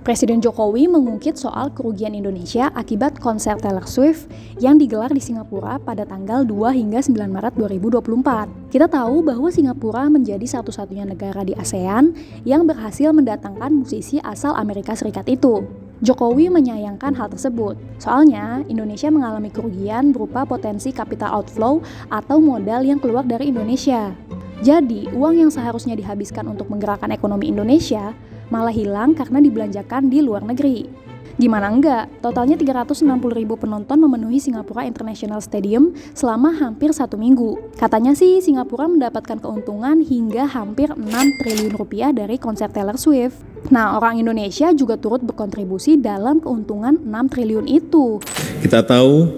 Presiden Jokowi mengungkit soal kerugian Indonesia akibat konser Taylor Swift yang digelar di Singapura pada tanggal 2 hingga 9 Maret 2024. Kita tahu bahwa Singapura menjadi satu-satunya negara di ASEAN yang berhasil mendatangkan musisi asal Amerika Serikat itu. Jokowi menyayangkan hal tersebut. Soalnya, Indonesia mengalami kerugian berupa potensi capital outflow atau modal yang keluar dari Indonesia. Jadi, uang yang seharusnya dihabiskan untuk menggerakkan ekonomi Indonesia malah hilang karena dibelanjakan di luar negeri. Gimana enggak? Totalnya 360.000 penonton memenuhi Singapura International Stadium selama hampir 1 minggu. Katanya sih Singapura mendapatkan keuntungan hingga hampir 6 triliun rupiah dari konser Taylor Swift. Nah, orang Indonesia juga turut berkontribusi dalam keuntungan 6 triliun itu. Kita tahu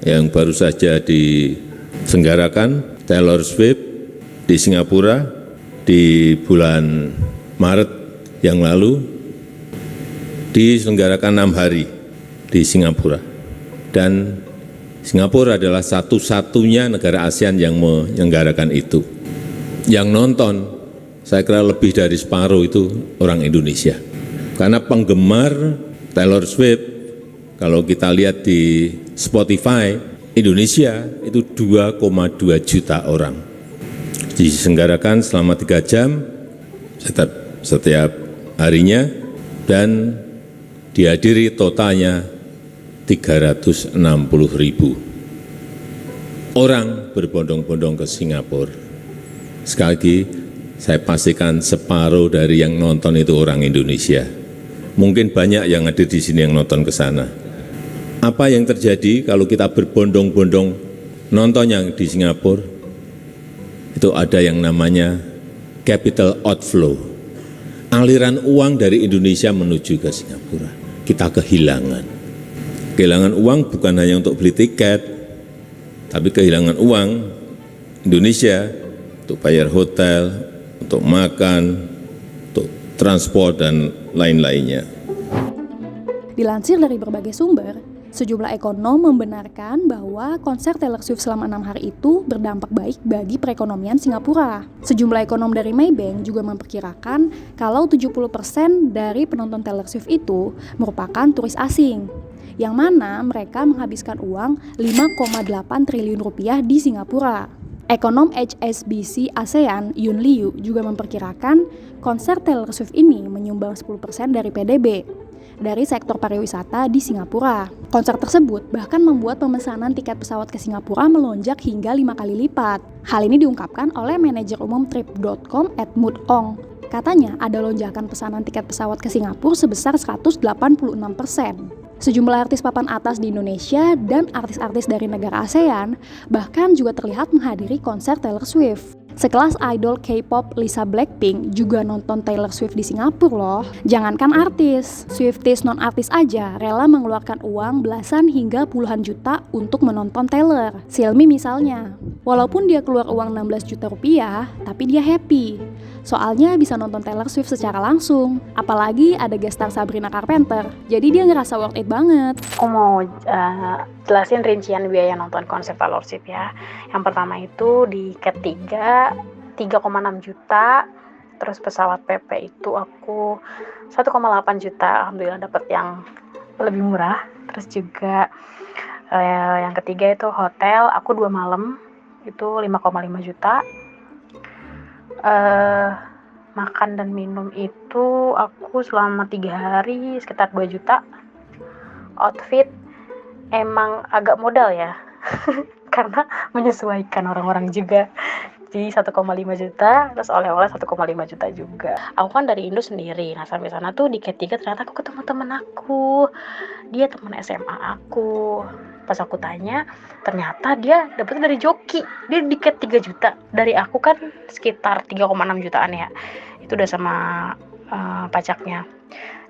yang baru saja diselenggarakan Taylor Swift di Singapura di bulan Maret yang lalu diselenggarakan 6 hari di Singapura. Dan Singapura adalah satu-satunya negara ASEAN yang menyelenggarakan itu. Yang nonton, saya kira lebih dari separuh itu orang Indonesia. Karena penggemar Taylor Swift, kalau kita lihat di Spotify, Indonesia itu 2,2 juta orang. Diselenggarakan selama 3 jam setiap harinya dan dihadiri totalnya 360.000 orang berbondong-bondong ke Singapura. Sekali lagi, saya pastikan separuh dari yang nonton itu orang Indonesia. Mungkin banyak yang hadir di sini yang nonton ke sana. Apa yang terjadi kalau kita berbondong-bondong nonton yang di Singapura? Itu ada yang namanya capital outflow. Aliran uang dari Indonesia menuju ke Singapura. Kita kehilangan. Kehilangan uang bukan hanya untuk beli tiket, tapi kehilangan uang Indonesia untuk bayar hotel, untuk makan, untuk transport, dan lain-lainnya. Dilansir dari berbagai sumber, sejumlah ekonom membenarkan bahwa konser Taylor Swift selama 6 hari itu berdampak baik bagi perekonomian Singapura. Sejumlah ekonom dari Maybank juga memperkirakan kalau 70% dari penonton Taylor Swift itu merupakan turis asing, yang mana mereka menghabiskan uang 5,8 triliun rupiah di Singapura. Ekonom HSBC ASEAN Yun Liu juga memperkirakan konser Taylor Swift ini menyumbang 10% dari PDB dari sektor pariwisata di Singapura. Konser tersebut bahkan membuat pemesanan tiket pesawat ke Singapura melonjak hingga 5 kali lipat. Hal ini diungkapkan oleh manajer umum Trip.com Edmund Ong. Katanya ada lonjakan pesanan tiket pesawat ke Singapura sebesar 186%. Sejumlah artis papan atas di Indonesia dan artis-artis dari negara ASEAN bahkan juga terlihat menghadiri konser Taylor Swift. Sekelas idol K-pop Lisa Blackpink juga nonton Taylor Swift di Singapura loh. Jangankan artis, Swifties non-artis aja rela mengeluarkan uang belasan hingga puluhan juta untuk menonton Taylor. Xiaomi misalnya, walaupun dia keluar uang 16 juta rupiah, tapi dia happy. Soalnya bisa nonton Taylor Swift secara langsung. Apalagi ada guest star Sabrina Carpenter, jadi dia ngerasa worth it banget. Aku mau jelasin rincian biaya nonton konser Taylor Swift ya. Yang pertama itu di ketiga 3,6 juta. Terus pesawat PP itu aku 1,8 juta. Alhamdulillah dapat yang lebih murah. Terus juga yang ketiga itu hotel, aku 2 malam itu 5,5 juta. Makan dan minum itu aku selama 3 hari sekitar 2 juta. Outfit emang agak modal ya karena menyesuaikan orang-orang juga. Jadi 1,5 juta, terus oleh-oleh 1,5 juta juga. Aku kan dari Indo sendiri, nah sampai sana tuh di K3 ternyata aku ketemu temen aku. Dia temen SMA aku. Pas aku tanya, ternyata dia dapetnya dari joki. Dia di K3 juta. Dari aku kan sekitar 3,6 jutaan ya. Itu udah sama pajaknya.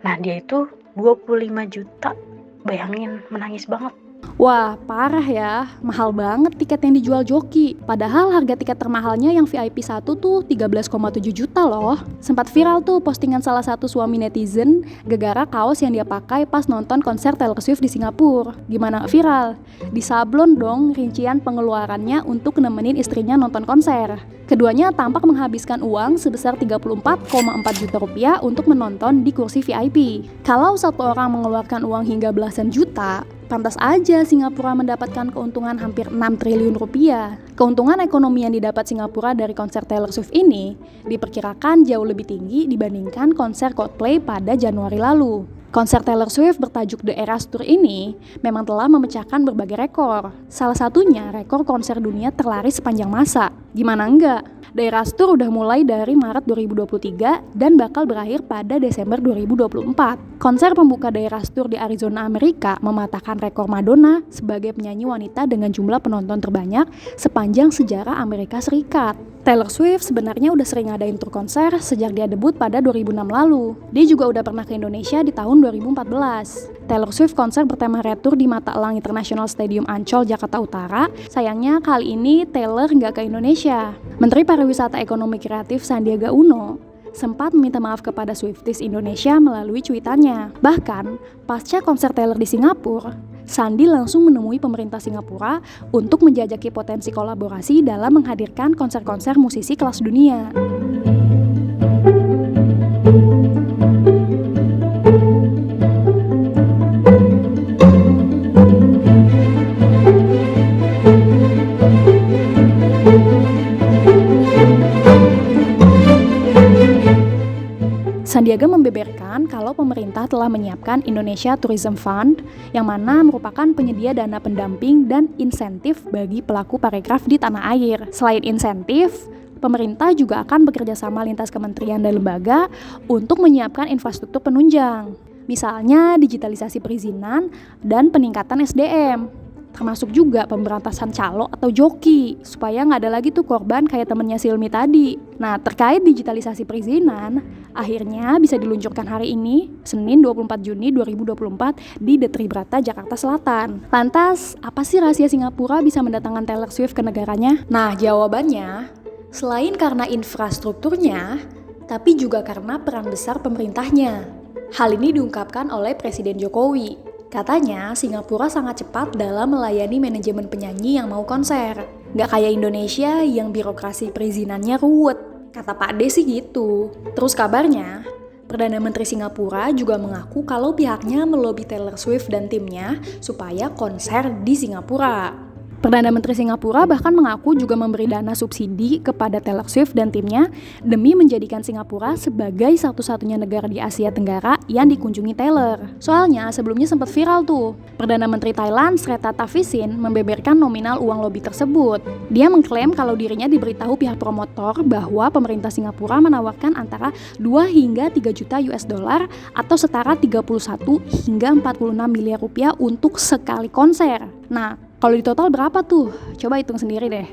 Nah dia itu 25 juta. Bayangin, menangis banget. Wah, parah ya. Mahal banget tiket yang dijual Joki. Padahal harga tiket termahalnya yang VIP 1 tuh 13,7 juta loh. Sempat viral tuh postingan salah satu suami netizen gegara kaos yang dia pakai pas nonton konser Taylor Swift di Singapura. Gimana gak viral? Disablon dong rincian pengeluarannya untuk nemenin istrinya nonton konser. Keduanya tampak menghabiskan uang sebesar 34,4 juta rupiah untuk menonton di kursi VIP. Kalau satu orang mengeluarkan uang hingga belasan juta, pantas aja Singapura mendapatkan keuntungan hampir 6 triliun rupiah. Keuntungan ekonomi yang didapat Singapura dari konser Taylor Swift ini diperkirakan jauh lebih tinggi dibandingkan konser Coldplay pada Januari lalu. Konser Taylor Swift bertajuk The Eras Tour ini memang telah memecahkan berbagai rekor. Salah satunya rekor konser dunia terlaris sepanjang masa. Gimana enggak? The Eras Tour udah mulai dari Maret 2023 dan bakal berakhir pada Desember 2024. Konser pembuka The Eras Tour di Arizona, Amerika mematahkan rekor Madonna sebagai penyanyi wanita dengan jumlah penonton terbanyak sepanjang sejarah Amerika Serikat. Taylor Swift sebenarnya udah sering ngadain tur konser sejak dia debut pada 2006 lalu. Dia juga udah pernah ke Indonesia di tahun 2014. Taylor Swift konser bertema Red Tour di Mata Elang International Stadium Ancol, Jakarta Utara. Sayangnya kali ini Taylor nggak ke Indonesia. Menteri Pariwisata Ekonomi Kreatif Sandiaga Uno sempat meminta maaf kepada Swifties Indonesia melalui cuitannya. Bahkan, pasca konser Taylor di Singapura, Sandi langsung menemui pemerintah Singapura untuk menjajaki potensi kolaborasi dalam menghadirkan konser-konser musisi kelas dunia. Sandiaga membeberkan kalau pemerintah telah menyiapkan Indonesia Tourism Fund yang mana merupakan penyedia dana pendamping dan insentif bagi pelaku parekraf di tanah air. Selain insentif, pemerintah juga akan bekerja sama lintas kementerian dan lembaga untuk menyiapkan infrastruktur penunjang. Misalnya digitalisasi perizinan dan peningkatan SDM. Termasuk juga pemberantasan calo atau joki, supaya nggak ada lagi tuh korban kayak temennya Silmi tadi. Nah, terkait digitalisasi perizinan, akhirnya bisa diluncurkan hari ini, Senin 24 Juni 2024 di The Tribrata, Jakarta Selatan. Lantas, apa sih rahasia Singapura bisa mendatangkan Taylor Swift ke negaranya? Nah, jawabannya, selain karena infrastrukturnya, tapi juga karena peran besar pemerintahnya. Hal ini diungkapkan oleh Presiden Jokowi. Katanya, Singapura sangat cepat dalam melayani manajemen penyanyi yang mau konser. Nggak kayak Indonesia yang birokrasi perizinannya ruwet. Kata Pak D sih gitu. Terus kabarnya, Perdana Menteri Singapura juga mengaku kalau pihaknya melobi Taylor Swift dan timnya supaya konser di Singapura. Perdana Menteri Singapura bahkan mengaku juga memberi dana subsidi kepada Taylor Swift dan timnya demi menjadikan Singapura sebagai satu-satunya negara di Asia Tenggara yang dikunjungi Taylor. Soalnya sebelumnya sempat viral tuh, Perdana Menteri Thailand Srettha Thavisin membeberkan nominal uang lobi tersebut. Dia mengklaim kalau dirinya diberitahu pihak promotor bahwa pemerintah Singapura menawarkan antara 2 hingga 3 juta US dollar atau setara 31 hingga 46 miliar rupiah untuk sekali konser. Nah, kalau di total berapa tuh? Coba hitung sendiri deh.